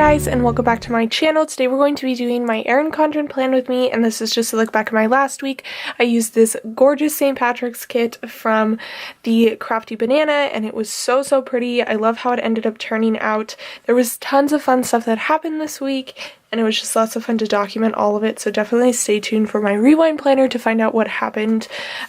guys, and welcome back to my channel. Today we're going to be doing my Erin Condren plan with me, and this is just a look back at my last week. I used this gorgeous St. Patrick's kit from the Crafty Banana, and it was so pretty. I love how it ended up turning out. There was tons of fun stuff that happened this week, and it was just lots of fun to document all of it, so definitely stay tuned for my rewind planner to find out what happened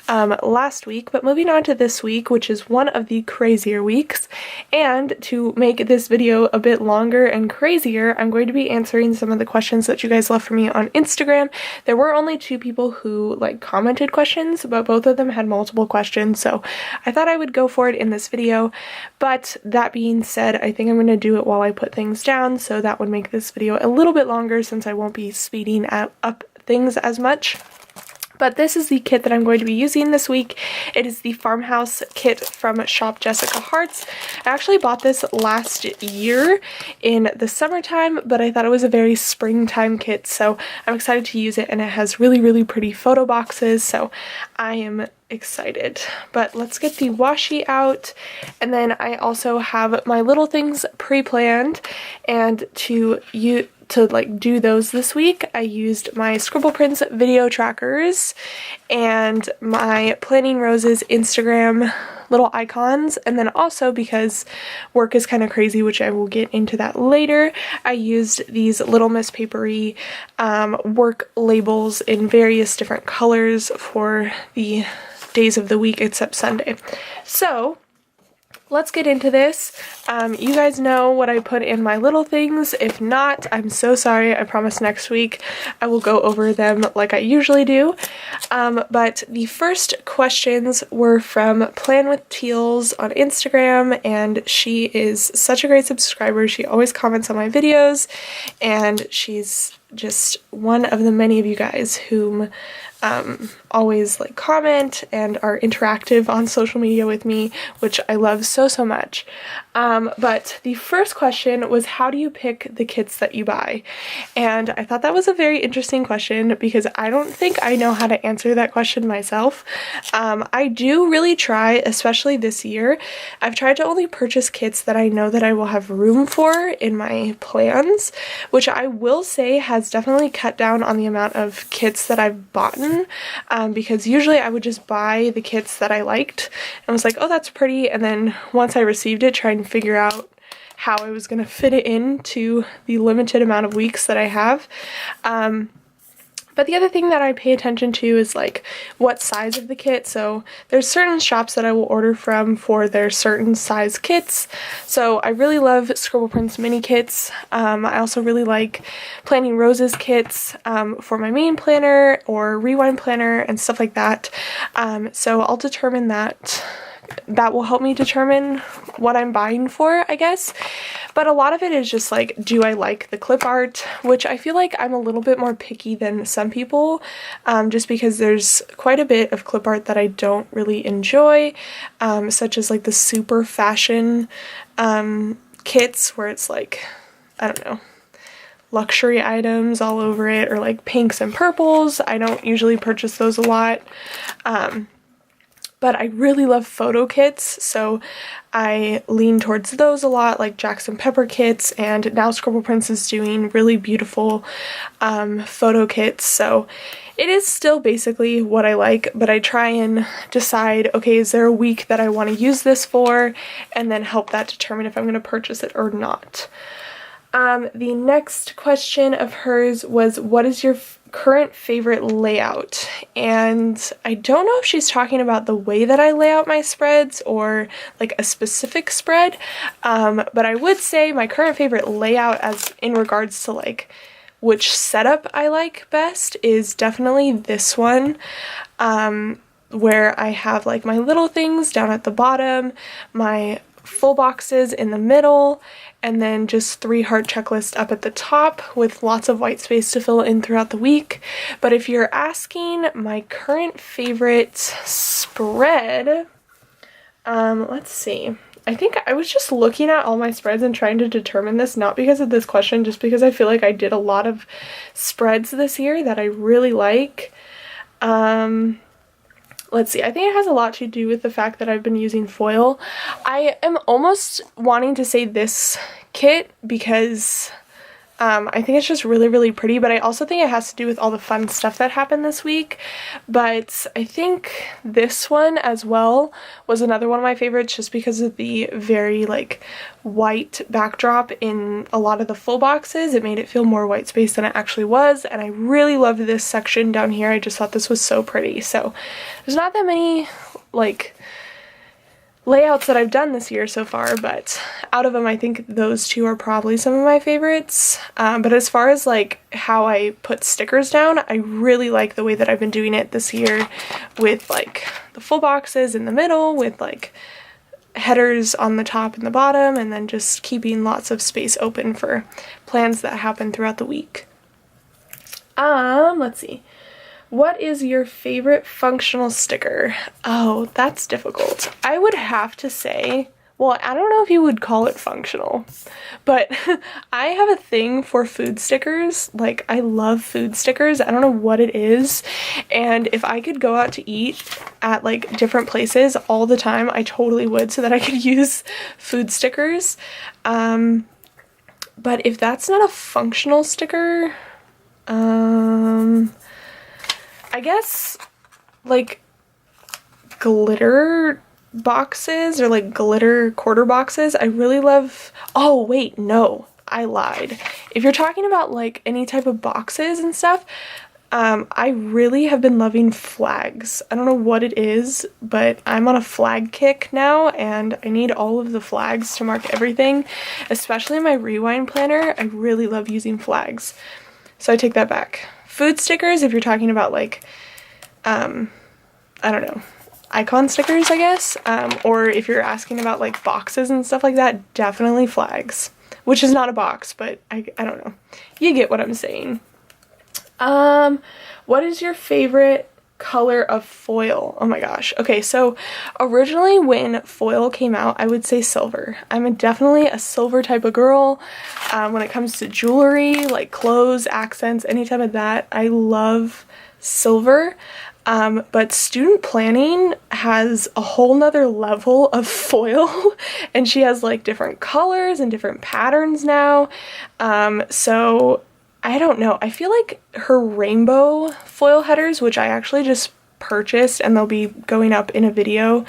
last week. But moving on to this week, which is one of the crazier weeks, and to make this video a bit longer and crazier, I'm going to be answering some of the questions that you guys left for me on Instagram. There were only 2 people who commented questions, but both of them had multiple questions, so I thought I would go for it in this video. But that being said, I think I'm going to do it while I put things down, so that would make this video a little bit longer since I won't be speeding up things as much. But this is the kit that I'm going to be using this week. It is the Farmhouse kit from Shop Jessica Hearts. I actually bought this last year in the summertime, but I thought it was a very springtime kit, so I'm excited to use it, and it has really pretty photo boxes, so I am excited. But let's get the washi out, and then I also have my little things pre-planned, and to do those this week, I used my Scribble Prints video trackers and my Planning Roses Instagram little icons, and then also because work is kind of crazy, which I will get into that later, I used these Little Miss Paperie work labels in various different colors for the days of the week except Sunday. So let's get into this. You guys know what I put in my little things. If not, I'm so sorry. I promise next week I will go over them like I usually do. But the first questions were from Plan with Teals on Instagram, and she is such a great subscriber. She always comments on my videos, and she's just one of the many of you guys whom always comment and are interactive on social media with me, which I love so much. But the first question was, how do you pick the kits that you buy? And I thought that was a very interesting question because I don't think I know how to answer that question myself. I do really try, especially this year. I've tried to only purchase kits that I know that I will have room for in my plans, which I will say has definitely cut down on the amount of kits that I've bought, because usually I would just buy the kits that I liked and was like, oh, that's pretty, and then once I received it, try and figure out how I was going to fit it into the limited amount of weeks that I have. But the other thing that I pay attention to is what size of the kit. So there's certain shops that I will order from for their certain size kits. So I really love Scribble Prints mini kits. I also really like Planning Roses kits for my main planner or rewind planner and stuff like that. So I'll determine that. That will help me determine what I'm buying for, I guess. But a lot of it is just do I like the clip art, which I feel like I'm a little bit more picky than some people, just because there's quite a bit of clip art that I don't really enjoy, such as the super fashion kits where it's I don't know, luxury items all over it, or pinks and purples. I don't usually purchase those a lot. But I really love photo kits, so I lean towards those a lot, like Jackson Pepper kits, and now Scribble Prints is doing really beautiful photo kits, so it is still basically what I like, but I try and decide, okay, is there a week that I want to use this for, and then help that determine if I'm going to purchase it or not. The next question of hers was, what is your current favorite layout? And I don't know if she's talking about the way that I lay out my spreads or a specific spread, but I would say my current favorite layout as in regards to which setup I like best is definitely this one, where I have my little things down at the bottom, my full boxes in the middle, and then just 3 heart checklist up at the top with lots of white space to fill in throughout the week. But if you're asking my current favorite spread, let's see. I think I was just looking at all my spreads and trying to determine this, not because of this question, just because I feel like I did a lot of spreads this year that I really like. Let's see, I think it has a lot to do with the fact that I've been using foil. I am almost wanting to say this kit because I think it's just really, really pretty, but I also think it has to do with all the fun stuff that happened this week. But I think this one as well was another one of my favorites just because of the very like white backdrop in a lot of the full boxes. It made it feel more white space than it actually was, and I really loved this section down here. I just thought this was so pretty. So there's not that many like layouts that I've done this year so far, but out of them I think those two are probably some of my favorites. But as far as like how I put stickers down, I really like the way that I've been doing it this year with like the full boxes in the middle with like headers on the top and the bottom, and then just keeping lots of space open for plans that happen throughout the week. Let's see. What is your favorite functional sticker? Oh, that's difficult. I would have to say, well, I don't know if you would call it functional, but I have a thing for food stickers. Like, I love food stickers. I don't know what it is. And if I could go out to eat at like different places all the time, I totally would so that I could use food stickers. But if that's not a functional sticker, I guess like glitter boxes or like glitter quarter boxes. I really love, oh wait, no, I lied. If you're talking about like any type of boxes and stuff, I really have been loving flags. I don't know what it is, but I'm on a flag kick now and I need all of the flags to mark everything, especially in my rewind planner. I really love using flags. So I take that back. Food stickers, if you're talking about like, I don't know, icon stickers, I guess, or if you're asking about like boxes and stuff like that, definitely flags, which is not a box, but I don't know. You get what I'm saying. What is your favorite color of foil? Oh my gosh. Okay, so originally when foil came out, I would say silver. I'm definitely a silver type of girl. When it comes to jewelry, like clothes, accents, any type of that, I love silver. But student planning has a whole nother level of foil and she has like different colors and different patterns now. So I don't know. I feel like her rainbow foil headers, which I actually just purchased and they'll be going up in a video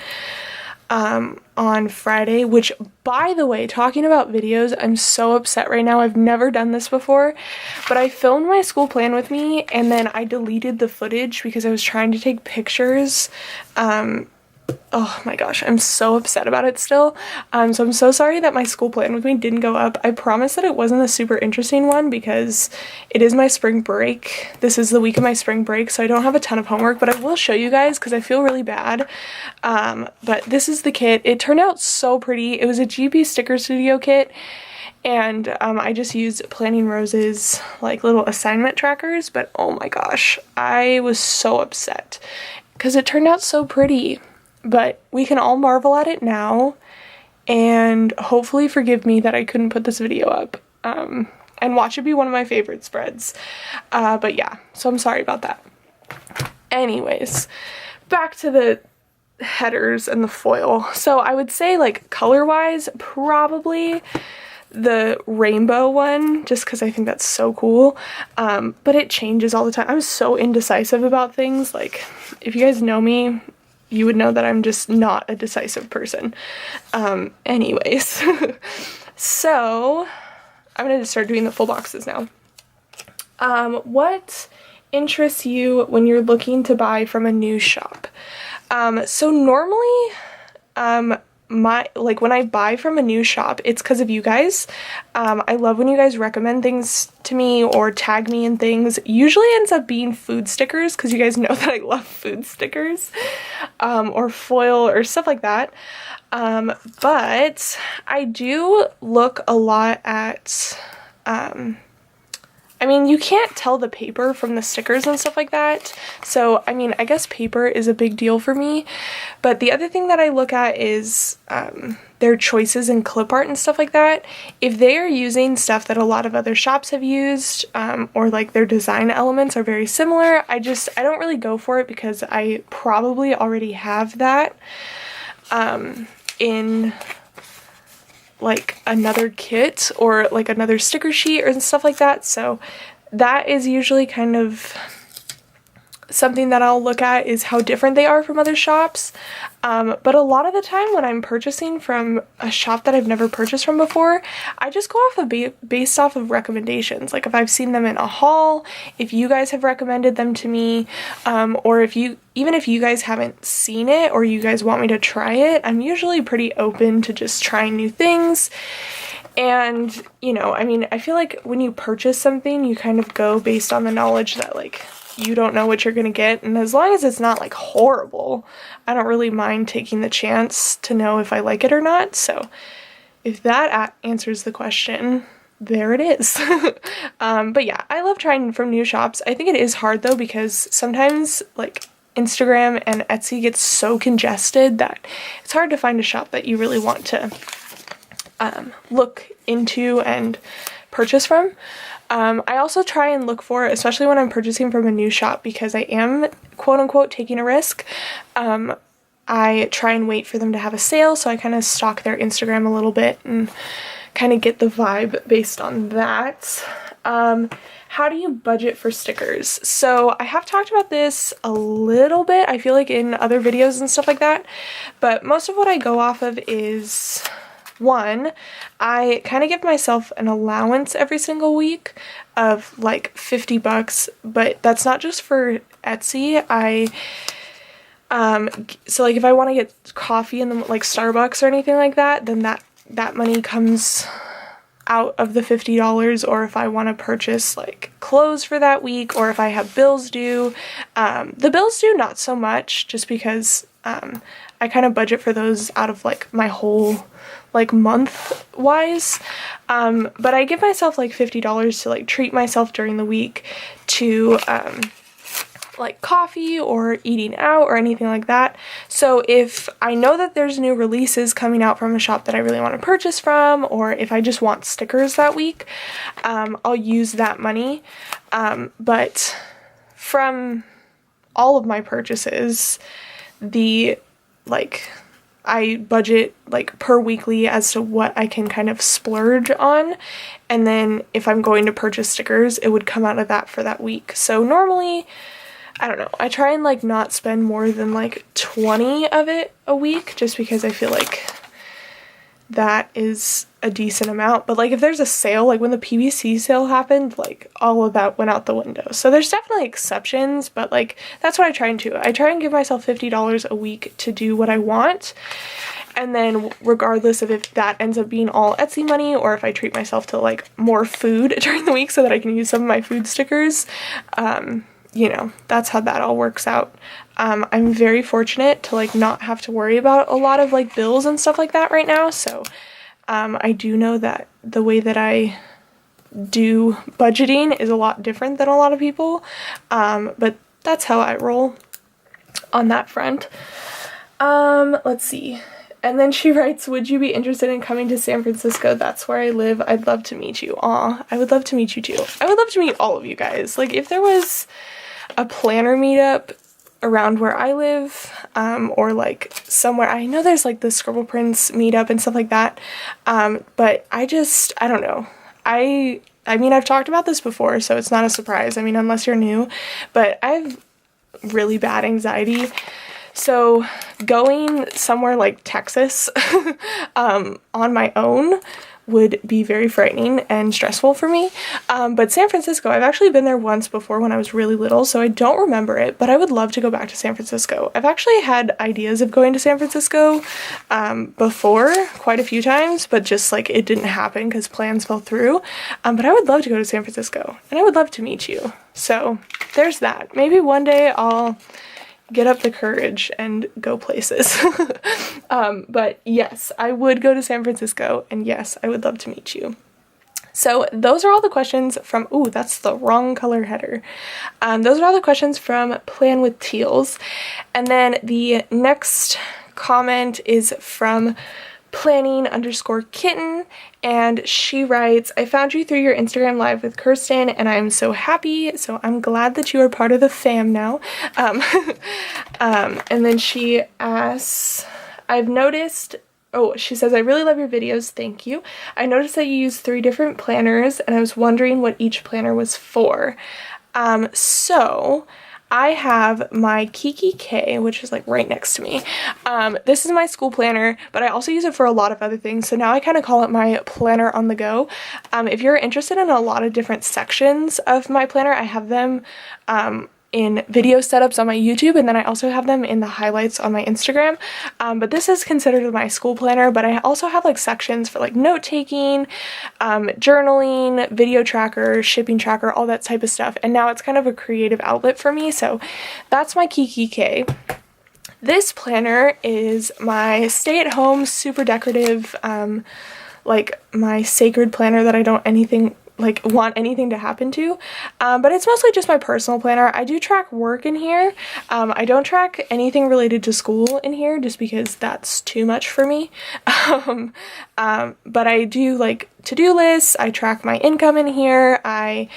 on Friday, which by the way, talking about videos, I'm so upset right now. I've never done this before, but I filmed my school plan with me and then I deleted the footage because I was trying to take pictures. Oh my gosh, I'm so upset about it still. So I'm so sorry that my school plan with me didn't go up. I promise that it wasn't a super interesting one because it is my spring break. This is the week of my spring break, so I don't have a ton of homework, but I will show you guys because I feel really bad. But this is the kit. It turned out so pretty. It was a GP Sticker Studio kit, and I just used Planning Rose's like little assignment trackers, but oh my gosh, I was so upset because it turned out so pretty. But we can all marvel at it now and hopefully forgive me that I couldn't put this video up and watch it be one of my favorite spreads. But yeah, so I'm sorry about that. Anyways, back to the headers and the foil. So I would say like color-wise, probably the rainbow one, just because I think that's so cool. But it changes all the time. I'm so indecisive about things. Like, if you guys know me, you would know that I'm just not a decisive person. Anyways, so I'm gonna start doing the full boxes now. What interests you when you're looking to buy from a new shop? So normally, when I buy from a new shop, it's because of you guys. I love when you guys recommend things to me or tag me in things. Usually ends up being food stickers because you guys know that I love food stickers, or foil or stuff like that. But I do look a lot at, I mean, you can't tell the paper from the stickers and stuff like that. So, I mean, I guess paper is a big deal for me. But the other thing that I look at is their choices in clip art and stuff like that. If they are using stuff that a lot of other shops have used, or like their design elements are very similar, I don't really go for it because I probably already have that in like another kit or like another sticker sheet or stuff like that. So that is usually kind of something that I'll look at, is how different they are from other shops. But a lot of the time when I'm purchasing from a shop that I've never purchased from before, I just go off of based off of recommendations. Like if I've seen them in a haul, if you guys have recommended them to me, or even if you guys haven't seen it or you guys want me to try it, I'm usually pretty open to just trying new things. And, you know, I mean, I feel like when you purchase something, you kind of go based on the knowledge that, like, you don't know what you're gonna get, and as long as it's not, like, horrible, I don't really mind taking the chance to know if I like it or not. So if that answers the question, there it is. But yeah, I love trying from new shops. I think it is hard, though, because sometimes, like, Instagram and Etsy gets so congested that it's hard to find a shop that you really want to look into and purchase from. I also try and look for, especially when I'm purchasing from a new shop, because I am quote unquote taking a risk, I try and wait for them to have a sale, so I kind of stalk their Instagram a little bit and kind of get the vibe based on that. How do you budget for stickers? So I have talked about this a little bit, I feel like, in other videos and stuff like that, but most of what I go off of is, one, I kind of give myself an allowance every single week of like $50, but that's not just for Etsy. So like if I want to get coffee in the like Starbucks or anything like that, then that money comes out of the $50, or if I want to purchase like clothes for that week, or if I have bills due. The bills due, not so much, just because I kind of budget for those out of like my whole like month wise, but I give myself like $50 to like treat myself during the week to like coffee or eating out or anything like that. So if I know that there's new releases coming out from a shop that I really want to purchase from, or if I just want stickers that week, I'll use that money. But from all of my purchases, I budget like per weekly as to what I can kind of splurge on, and then if I'm going to purchase stickers, it would come out of that for that week. So normally, I don't know, I try and like not spend more than like 20 of it a week, just because I feel like that is a decent amount. But like if there's a sale, like when the PVC sale happened, like all of that went out the window. So there's definitely exceptions, but like that's what I try and do. I try and give myself $50 a week to do what I want. And then regardless of if that ends up being all Etsy money, or if I treat myself to like more food during the week so that I can use some of my food stickers, you know, that's how that all works out. I'm very fortunate to like not have to worry about a lot of like bills and stuff like that right now. So I do know that the way that I do budgeting is a lot different than a lot of people. But that's how I roll on that front. Let's see. And then she writes, would you be interested in coming to San Francisco? That's where I live. I'd love to meet you. Aw, I would love to meet you too. I would love to meet all of you guys. Like if there was a planner meetup around where I live, or like somewhere, I know there's like the Scribble Prints meetup and stuff like that, but I don't know. I mean, I've talked about this before, so it's not a surprise. I mean, unless you're new, but I have really bad anxiety. So going somewhere like Texas on my own would be very frightening and stressful for me. But San Francisco, I've actually been there once before when I was really little, so I don't remember it, but I would love to go back to San Francisco. I've actually had ideas of going to San Francisco before quite a few times, but just like it didn't happen because plans fell through. But I would love to go to San Francisco, and I would love to meet you. So there's that. Maybe one day I'll get up the courage and go places. But yes, I would go to San Francisco, and yes, I would love to meet you. So those are all the questions from, ooh, that's the wrong color header. Those are all the questions from Plan with Teals. And then the next comment is from planning_kitten, and she writes, I found you through your Instagram live with Kirsten, and I'm so happy, so I'm glad that you are part of the fam now. And then she asks, I've noticed Oh, she says, I really love your videos, thank you. I noticed that you use 3 different planners and I was wondering what each planner was for. So I have my Kiki K, which is like right next to me. This is my school planner, but I also use it for a lot of other things. So now I kind of call it my planner on the go. If you're interested in a lot of different sections of my planner, I have them in video setups on my YouTube, and then I also have them in the highlights on my Instagram. But this is considered my school planner, but I also have like sections for like note-taking, journaling, video tracker, shipping tracker, all that type of stuff. And now it's kind of a creative outlet for me, so that's my Kiki K. This planner is my stay-at-home, super decorative, like my sacred planner that I don't want anything to happen to, but it's mostly just my personal planner. I do track work in here. I don't track anything related to school in here just because that's too much for me. But I do like to-do lists. I track my income in here. I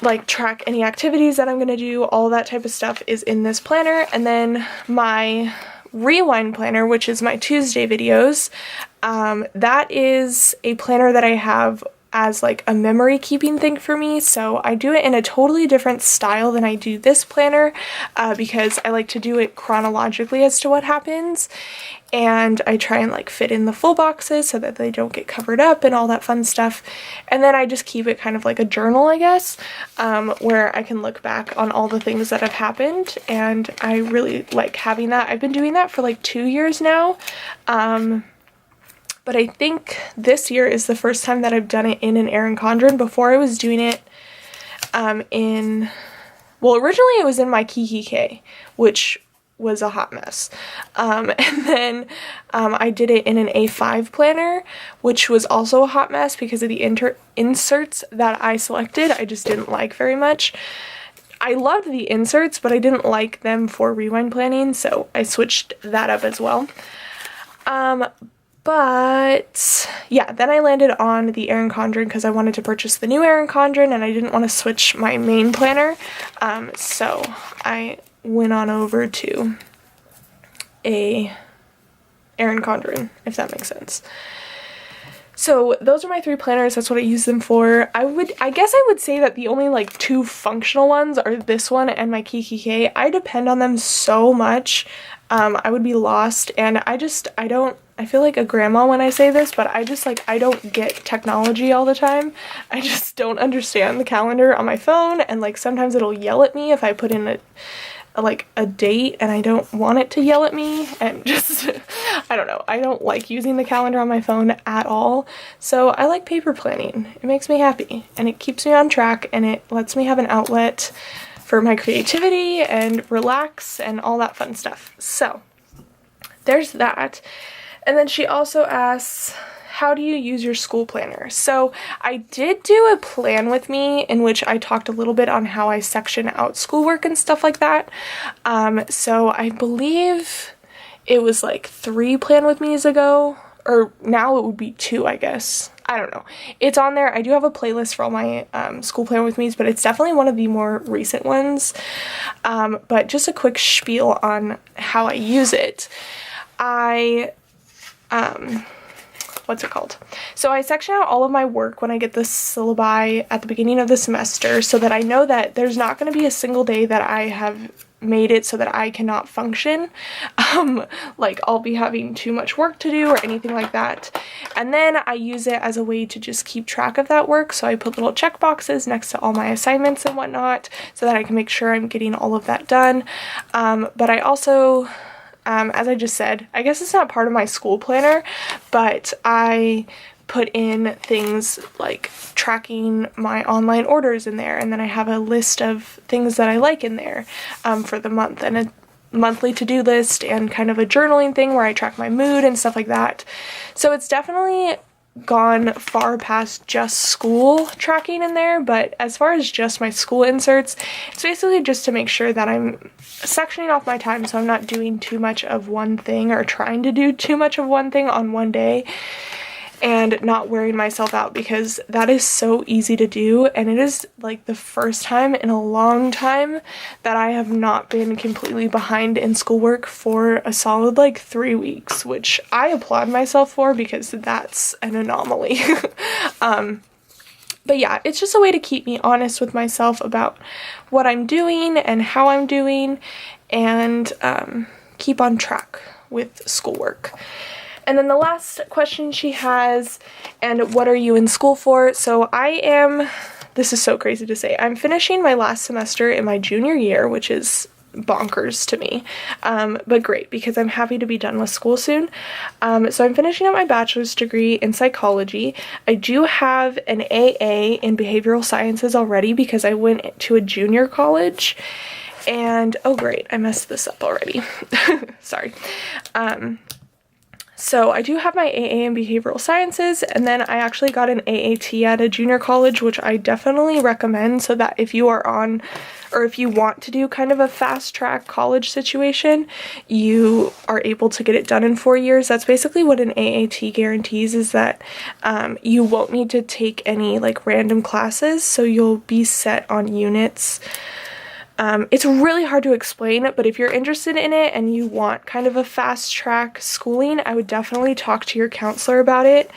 like track any activities that I'm gonna do. All that type of stuff is in this planner. And then my rewind planner, which is my Tuesday videos, that is a planner that I have as like a memory keeping thing for me. So I do it in a totally different style than I do this planner, because I like to do it chronologically as to what happens, and I try and like fit in the full boxes so that they don't get covered up and all that fun stuff. And then I just keep it kind of like a journal, I guess, where I can look back on all the things that have happened, and I really like having that. I've been doing that for like 2 years now. But I think this year is the first time that I've done it in an Erin Condren. Before I was doing it originally it was in my Kiki K, which was a hot mess. And then I did it in an A5 planner, which was also a hot mess because of the inserts that I selected. I just didn't like very much. I loved the inserts, but I didn't like them for rewind planning, so I switched that up as well. But yeah, then I landed on the Erin Condren because I wanted to purchase the new Erin Condren and I didn't want to switch my main planner. So I went on over to a Erin Condren, if that makes sense. So those are my 3 planners. That's what I use them for. I guess I would say that the only like 2 functional ones are this one and my Kiki K. I depend on them so much. I would be lost, and I feel like a grandma when I say this, but I don't get technology all the time. I just don't understand the calendar on my phone, and like sometimes it'll yell at me if I put in a date and I don't want it to yell at me, and just I don't know. I don't like using the calendar on my phone at all. So I like paper planning. It makes me happy and it keeps me on track and it lets me have an outlet for my creativity and relax and all that fun stuff. So there's that. And then she also asks, how do you use your school planner? So I did do a plan with me in which I talked a little bit on how I section out schoolwork and stuff like that. So I believe it was like 3 plan with me's ago, or now it would be 2, I guess. I don't know. It's on there. I do have a playlist for all my school plan with me's, but it's definitely one of the more recent ones. But just a quick spiel on how I use it. What's it called? So I section out all of my work when I get the syllabi at the beginning of the semester so that I know that there's not going to be a single day that I have made it so that I cannot function. Like I'll be having too much work to do or anything like that. And then I use it as a way to just keep track of that work. So I put little check boxes next to all my assignments and whatnot so that I can make sure I'm getting all of that done. But I also, as I just said, I guess it's not part of my school planner, but I put in things like tracking my online orders in there, and then I have a list of things that I like in there for the month, and a monthly to-do list, and kind of a journaling thing where I track my mood and stuff like that. So it's definitely gone far past just school tracking in there, but as far as just my school inserts, it's basically just to make sure that I'm sectioning off my time so I'm not doing too much of one thing or trying to do too much of one thing on one day. and not wearing myself out, because that is so easy to do, and it is like the first time in a long time that I have not been completely behind in schoolwork for a solid like 3 weeks, which I applaud myself for because that's an anomaly. But yeah, it's just a way to keep me honest with myself about what I'm doing and how I'm doing, and keep on track with schoolwork. And then the last question she has, and what are you in school for? So this is so crazy to say, I'm finishing my last semester in my junior year, which is bonkers to me, but great, because I'm happy to be done with school soon. So I'm finishing up my bachelor's degree in psychology. I do have an AA in behavioral sciences already because I went to a junior college, and oh great, I messed this up already. Sorry. So I do have my AA in behavioral sciences, and then I actually got an AAT at a junior college, which I definitely recommend, so that if you are on, or if you want to do kind of a fast track college situation, you are able to get it done in 4 years. That's basically what an AAT guarantees, is that you won't need to take any like random classes, so you'll be set on units. It's really hard to explain, but if you're interested in it and you want kind of a fast track schooling, I would definitely talk to your counselor about it.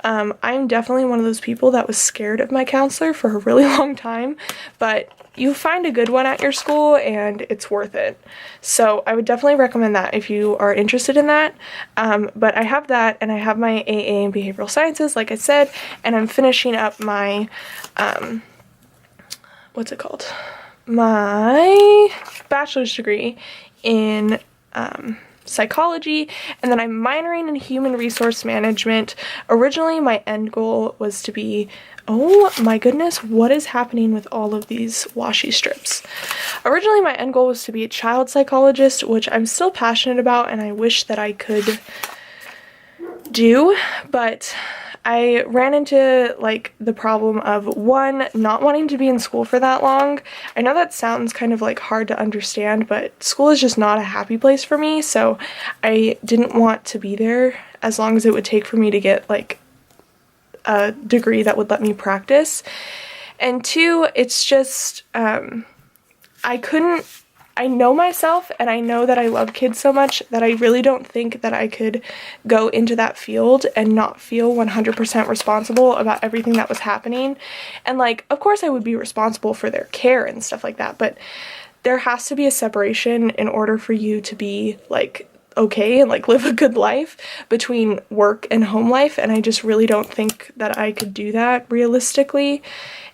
I'm definitely one of those people that was scared of my counselor for a really long time, but you find a good one at your school and it's worth it. So I would definitely recommend that if you are interested in that. But I have that, and I have my AA in behavioral sciences, like I said, and I'm finishing up my, what's it called? My bachelor's degree in psychology, and then I'm minoring in human resource management. Originally, my end goal was to be, oh my goodness, what is happening with all of these washi strips? Originally, my end goal was to be a child psychologist, which I'm still passionate about and I wish that I could do, but I ran into like the problem of, one, not wanting to be in school for that long. I know that sounds kind of like hard to understand, but school is just not a happy place for me, so I didn't want to be there as long as it would take for me to get like a degree that would let me practice. And two, it's just I know myself, and I know that I love kids so much that I really don't think that I could go into that field and not feel 100% responsible about everything that was happening. And like, of course I would be responsible for their care and stuff like that, but there has to be a separation in order for you to be like okay and like live a good life between work and home life, and I just really don't think that I could do that realistically.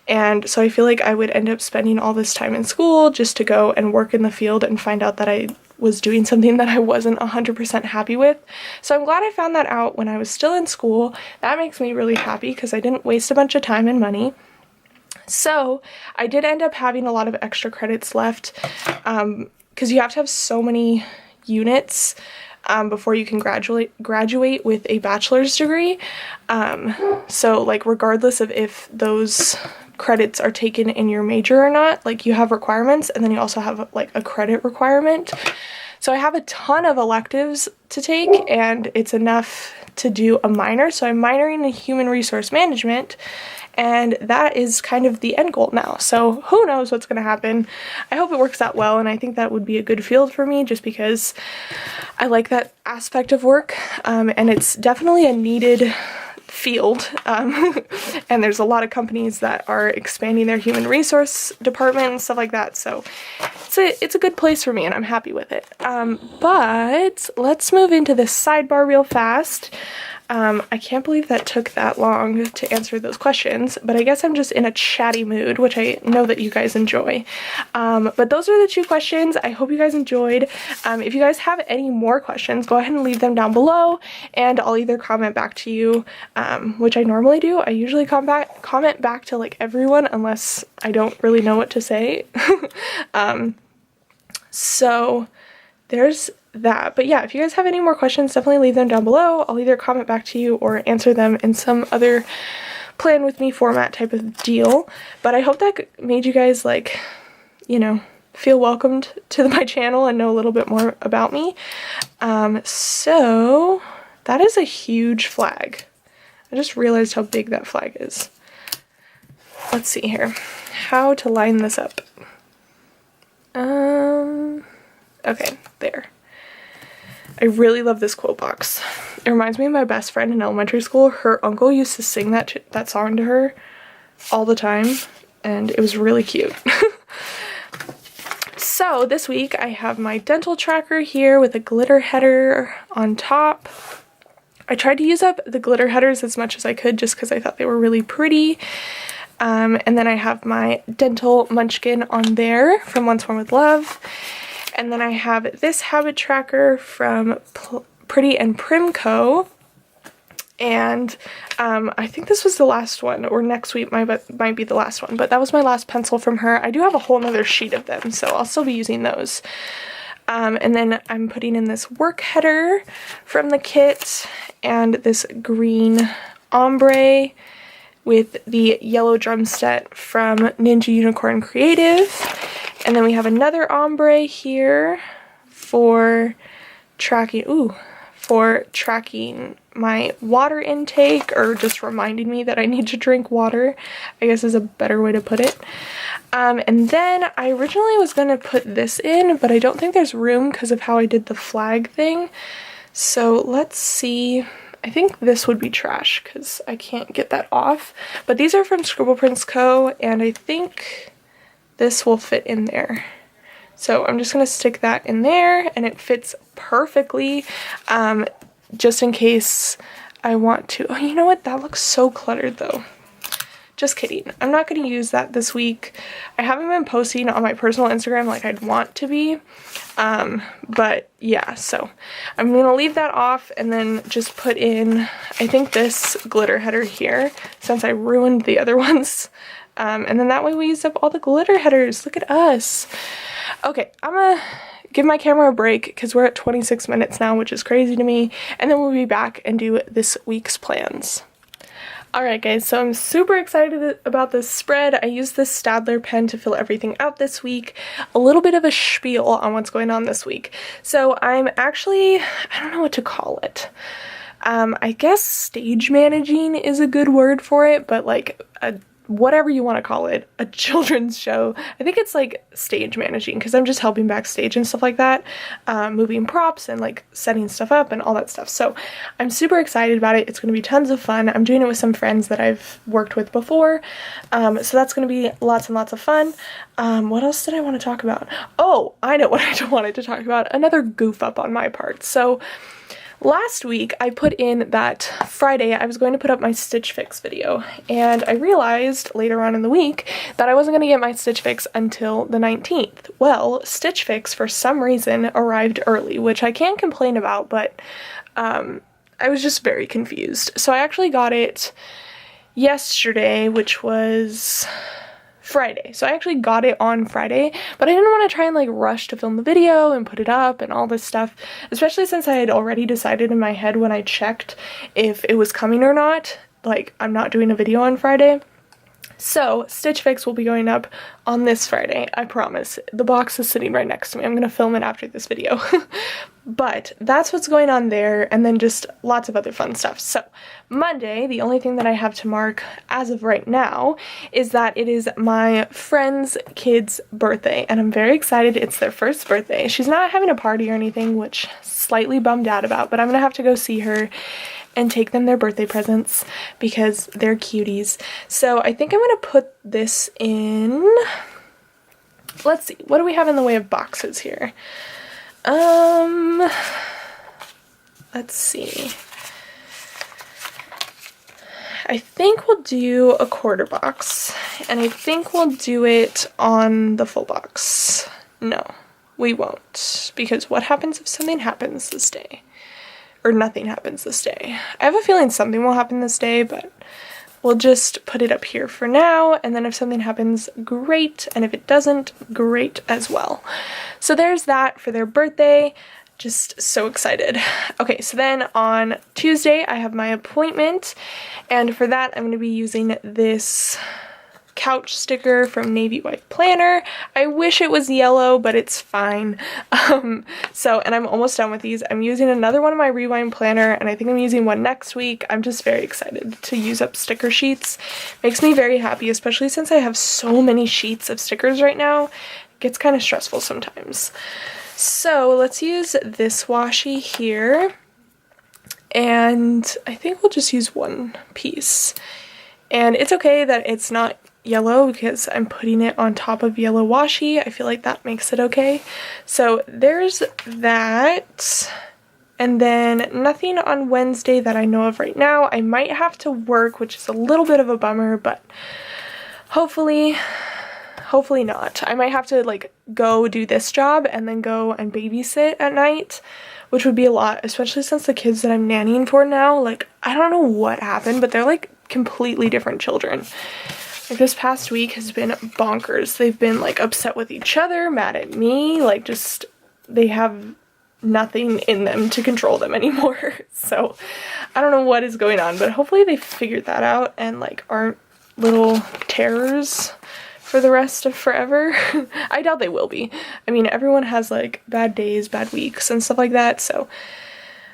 And so I feel like I would end up spending all this time in school just to go and work in the field and find out that I was doing something that I wasn't 100% happy with. So I'm glad I found that out when I was still in school. That makes me really happy because I didn't waste a bunch of time and money. So I did end up having a lot of extra credits left, because you have to have so many units before you can graduate with a bachelor's degree. So like regardless of if those credits are taken in your major or not, like you have requirements, and then you also have like a credit requirement. So I have a ton of electives to take, and it's enough to do a minor. So I'm minoring in human resource management, and that is kind of the end goal now. So who knows what's going to happen. I hope it works out well, and I think that would be a good field for me just because I like that aspect of work, and it's definitely a needed field, and there's a lot of companies that are expanding their human resource department and stuff like that, so it's a good place for me and I'm happy with it. But let's move into this sidebar real fast. I can't believe that took that long to answer those questions, but I guess I'm just in a chatty mood, which I know that you guys enjoy. But those are the 2 questions. I hope you guys enjoyed. If you guys have any more questions, go ahead and leave them down below, and I'll either comment back to you, which I normally do. I usually comment back to like everyone unless I don't really know what to say. So there's that. But yeah, if you guys have any more questions, definitely leave them down below. I'll either comment back to you or answer them in some other plan with me format type of deal. But I hope that made you guys like, you know, feel welcomed to my channel and know a little bit more about me. So that is a huge flag. I just realized how big that flag is. Let's see here. How to line this up. Okay, there. I really love this quote box. It reminds me of my best friend in elementary school. Her uncle used to sing that song to her all the time, and it was really cute. So this week I have my dental tracker here with a glitter header on top. I tried to use up the glitter headers as much as I could just because I thought they were really pretty. And then I have my dental munchkin on there from Once More with Love. And then I have this habit tracker from Pretty and Prim Co. And I think this was the last one, or next week might be the last one, but that was my last pencil from her. I do have a whole nother sheet of them, so I'll still be using those. And then I'm putting in this work header from the kit and this green ombre with the yellow drum set from Ninja Unicorn Creative. And then we have another ombre here for tracking, my water intake, or just reminding me that I need to drink water, I guess is a better way to put it. And then I originally was going to put this in, but I don't think there's room because of how I did the flag thing. So let's see. I think this would be trash because I can't get that off. But these are from Scribble Prints Co. and I think this will fit in there. So I'm just going to stick that in there, and it fits perfectly, just in case I want to. Oh, you know what? That looks so cluttered though. Just kidding. I'm not going to use that this week. I haven't been posting on my personal Instagram like I'd want to be. But yeah, so I'm going to leave that off and then just put in, I think, this glitter header here since I ruined the other ones. And then that way we used up all the glitter headers. Look at us. Okay, I'm going to give my camera a break because we're at 26 minutes now, which is crazy to me. And then we'll be back and do this week's plans. Alright guys, so I'm super excited about this spread. I used this Stadler pen to fill everything out this week. A little bit of a spiel on what's going on this week. So I'm actually, I don't know what to call it. I guess stage managing is a good word for it, but like whatever you want to call it, a children's show. I think it's like stage managing because I'm just helping backstage and stuff like that, moving props and like setting stuff up and all that stuff. So I'm super excited about it. It's going to be tons of fun. I'm doing it with some friends that I've worked with before, so that's going to be lots and lots of fun. What else did I want to talk about? Oh, I know what I wanted to talk about. Another goof up on my part. So last week, I put in that Friday I was going to put up my Stitch Fix video, and I realized later on in the week that I wasn't going to get my Stitch Fix until the 19th. Well, Stitch Fix, for some reason, arrived early, which I can't complain about, but I was just very confused. So I actually got it yesterday, which was Friday. So I actually got it on Friday, but I didn't want to try and like rush to film the video and put it up and all this stuff, especially since I had already decided in my head when I checked if it was coming or not, like I'm not doing a video on Friday. So Stitch Fix will be going up on this Friday, I promise. The box is sitting right next to me. I'm going to film it after this video. But that's what's going on there, and then just lots of other fun stuff. So Monday, the only thing that I have to mark as of right now is that it is my friend's kid's birthday, and I'm very excited. It's their first birthday. She's not having a party or anything, which slightly bummed out about, but I'm going to have to go see her and take them their birthday presents because they're cuties. So I think I'm going to put this in, let's see, what do we have in the way of boxes here? Let's see. I think we'll do a quarter box, and I think we'll do it on the full box. No, we won't, because what happens if something happens this day? Or nothing happens this day. I have a feeling something will happen this day, but we'll just put it up here for now, and then if something happens, great, and if it doesn't, great as well. So there's that for their birthday. Just so excited. Okay, so then on Tuesday, I have my appointment, and for that, I'm going to be using this couch sticker from Navy White Planner. I wish it was yellow, but it's fine. And I'm almost done with these. I'm using another one of my Rewind Planner, and I think I'm using one next week. I'm just very excited to use up sticker sheets. Makes me very happy, especially since I have so many sheets of stickers right now. It gets kind of stressful sometimes. So let's use this washi here. And I think we'll just use one piece. And it's okay that it's not yellow because I'm putting it on top of yellow washi. I feel like that makes it okay. So there's that. And then nothing on Wednesday that I know of right now. I might have to work, which is a little bit of a bummer, but hopefully not. I might have to like go do this job and then go and babysit at night, which would be a lot, especially since the kids that I'm nannying for now, like, I don't know what happened, but they're like completely different children. Like this past week has been bonkers. They've been like upset with each other, mad at me, like just, they have nothing in them to control them anymore. So I don't know what is going on, but hopefully they figured that out and like aren't little terrors for the rest of forever. I doubt they will be. I mean, everyone has like bad days, bad weeks and stuff like that, so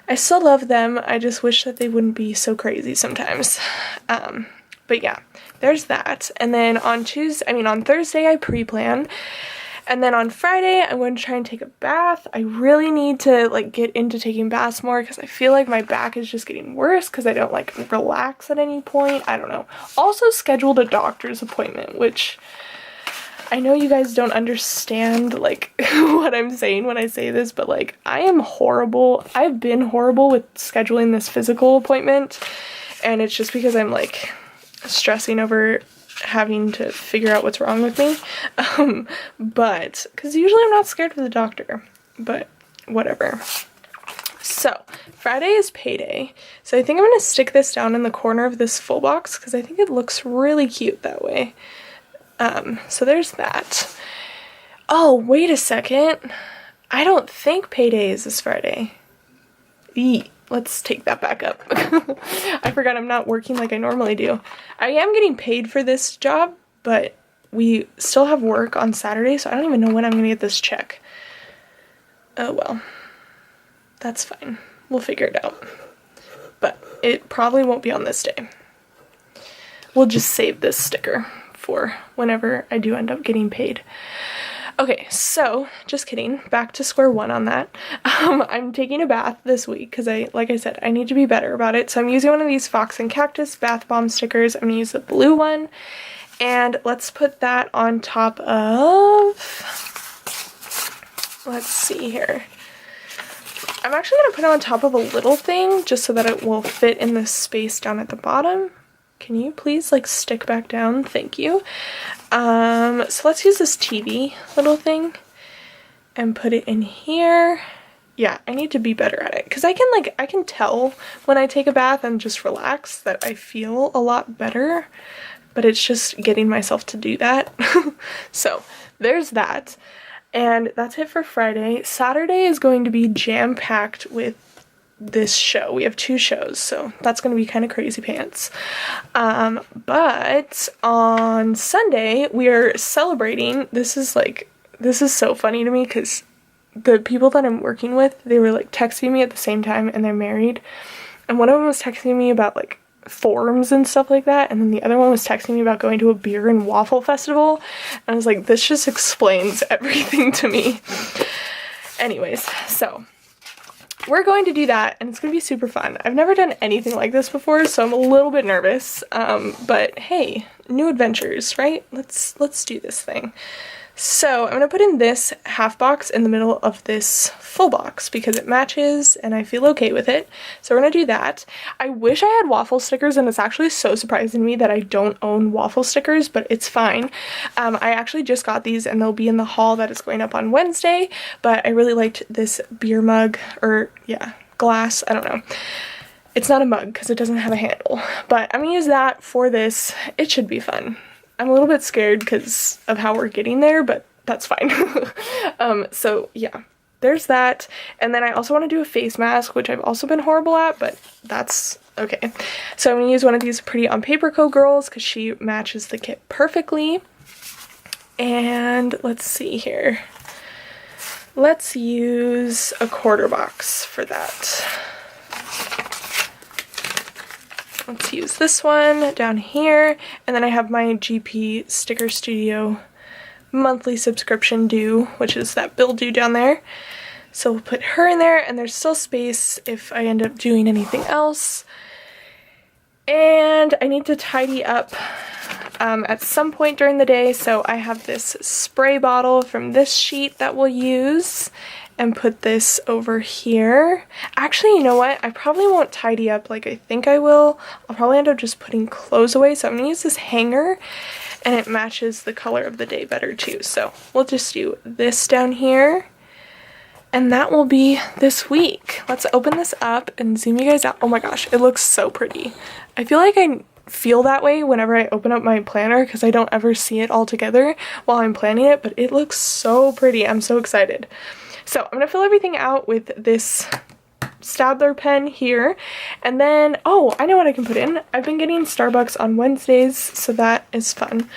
I still love them. I just wish that they wouldn't be so crazy sometimes. But yeah, there's that. And then on Thursday I pre-plan. And then on Friday, I'm going to try and take a bath. I really need to like get into taking baths more because I feel like my back is just getting worse because I don't like relax at any point. I don't know. Also scheduled a doctor's appointment, which I know you guys don't understand like what I'm saying when I say this, but like I am horrible. I've been horrible with scheduling this physical appointment, and it's just because I'm like stressing over having to figure out what's wrong with me, but because usually I'm not scared of the doctor, but whatever. So Friday is payday, so I think I'm gonna stick this down in the corner of this full box because I think it looks really cute that way. So there's that. Oh, wait a second, I don't think payday is this Friday. Eee. Let's take that back up. I forgot I'm not working like I normally do. I am getting paid for this job, but we still have work on Saturday, so I don't even know when I'm gonna get this check. Oh well. That's fine. We'll figure it out. But it probably won't be on this day. We'll just save this sticker for whenever I do end up getting paid. Okay, so just kidding, back to square one on that. I'm taking a bath this week because like I said, I need to be better about it. So I'm using one of these Fox and Cactus bath bomb stickers. I'm gonna use the blue one, and let's put that on top of, let's see here. I'm actually gonna put it on top of a little thing just so that it will fit in this space down at the bottom. Can you please like stick back down? Thank you. So let's use this TV little thing and put it in here. Yeah, I need to be better at it because I can tell when I take a bath and just relax that I feel a lot better, but it's just getting myself to do that. So there's that, and that's it for Friday. Saturday is going to be jam-packed with this show. We have 2 shows, so that's gonna be kind of crazy pants. But on Sunday we are celebrating. This is so funny to me because the people that I'm working with, they were like texting me at the same time, and they're married, and one of them was texting me about like forms and stuff like that, and then the other one was texting me about going to a beer and waffle festival, and I was like, this just explains everything to me. Anyways, so we're going to do that, and it's going to be super fun. I've never done anything like this before, so I'm a little bit nervous, but hey, new adventures, right? Let's do this thing. So I'm going to put in this half box in the middle of this full box because it matches and I feel okay with it. So we're going to do that. I wish I had waffle stickers, and it's actually so surprising to me that I don't own waffle stickers, but it's fine. I actually just got these and they'll be in the haul that is going up on Wednesday, but I really liked this beer mug, or yeah, glass, I don't know. It's not a mug because it doesn't have a handle, but I'm going to use that for this. It should be fun. I'm a little bit scared because of how we're getting there, but that's fine. So yeah, there's that. And then I also want to do a face mask, which I've also been horrible at, but that's Okay, so I'm going to use one of these Pretty on Paper Co girls because she matches the kit perfectly. And let's see here. Let's use a quarter box for that. Let's use this one down here, and then I have my GP Sticker Studio monthly subscription due, which is that bill due down there. So we'll put her in there, and there's still space if I end up doing anything else. And I need to tidy up at some point during the day, so I have this spray bottle from this sheet that we'll use, and put this over here. Actually, you know what? I probably won't tidy up like I think I will. I'll probably end up just putting clothes away, so I'm gonna use this hanger, and it matches the color of the day better too. So we'll just do this down here, and that will be this week. Let's open this up and zoom you guys out. Oh my gosh, it looks so pretty. I feel like I feel that way whenever I open up my planner because I don't ever see it all together while I'm planning it, but it looks so pretty. I'm so excited. So I'm going to fill everything out with this Stadler pen here, and then, oh, I know what I can put in. I've been getting Starbucks on Wednesdays, so that is fun.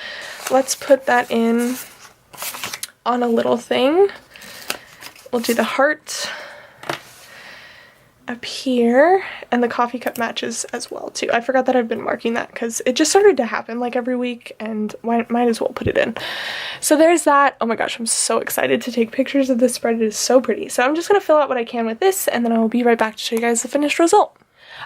Let's put that in on a little thing. We'll do the heart up here, and the coffee cup matches as well too. I forgot that I've been marking that because it just started to happen like every week, and might as well put it in. So there's that. Oh my gosh, I'm so excited to take pictures of this spread. It is so pretty. So I'm just going to fill out what I can with this, and then I will be right back to show you guys the finished result.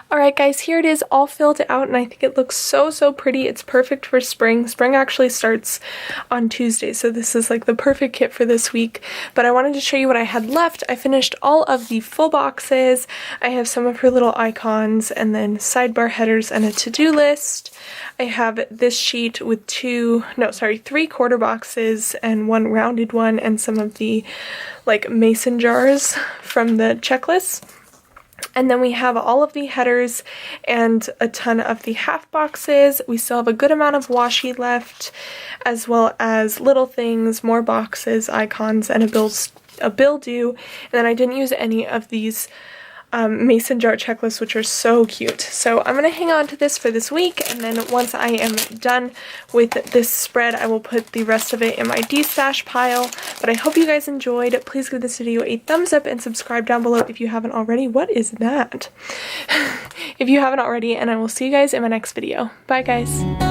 Alright guys, here it is all filled out, and I think it looks so pretty. It's perfect for spring. Spring actually starts on Tuesday, so this is like the perfect kit for this week. But I wanted to show you what I had left. I finished all of the full boxes. I have some of her little icons, and then sidebar headers and a to-do list. I have this sheet with 3 quarter boxes and 1 rounded one, and some of the like mason jars from the checklist. And then we have all of the headers and a ton of the half boxes. We still have a good amount of washi left, as well as little things, more boxes, icons, and a bill due. And then I didn't use any of these mason jar checklists, which are so cute. So I'm going to hang on to this for this week, and then once I am done with this spread, I will put the rest of it in my de-stash pile. But I hope you guys enjoyed. Please give this video a thumbs up and subscribe down below if you haven't already. What is that? If you haven't already, and I will see you guys in my next video. Bye guys!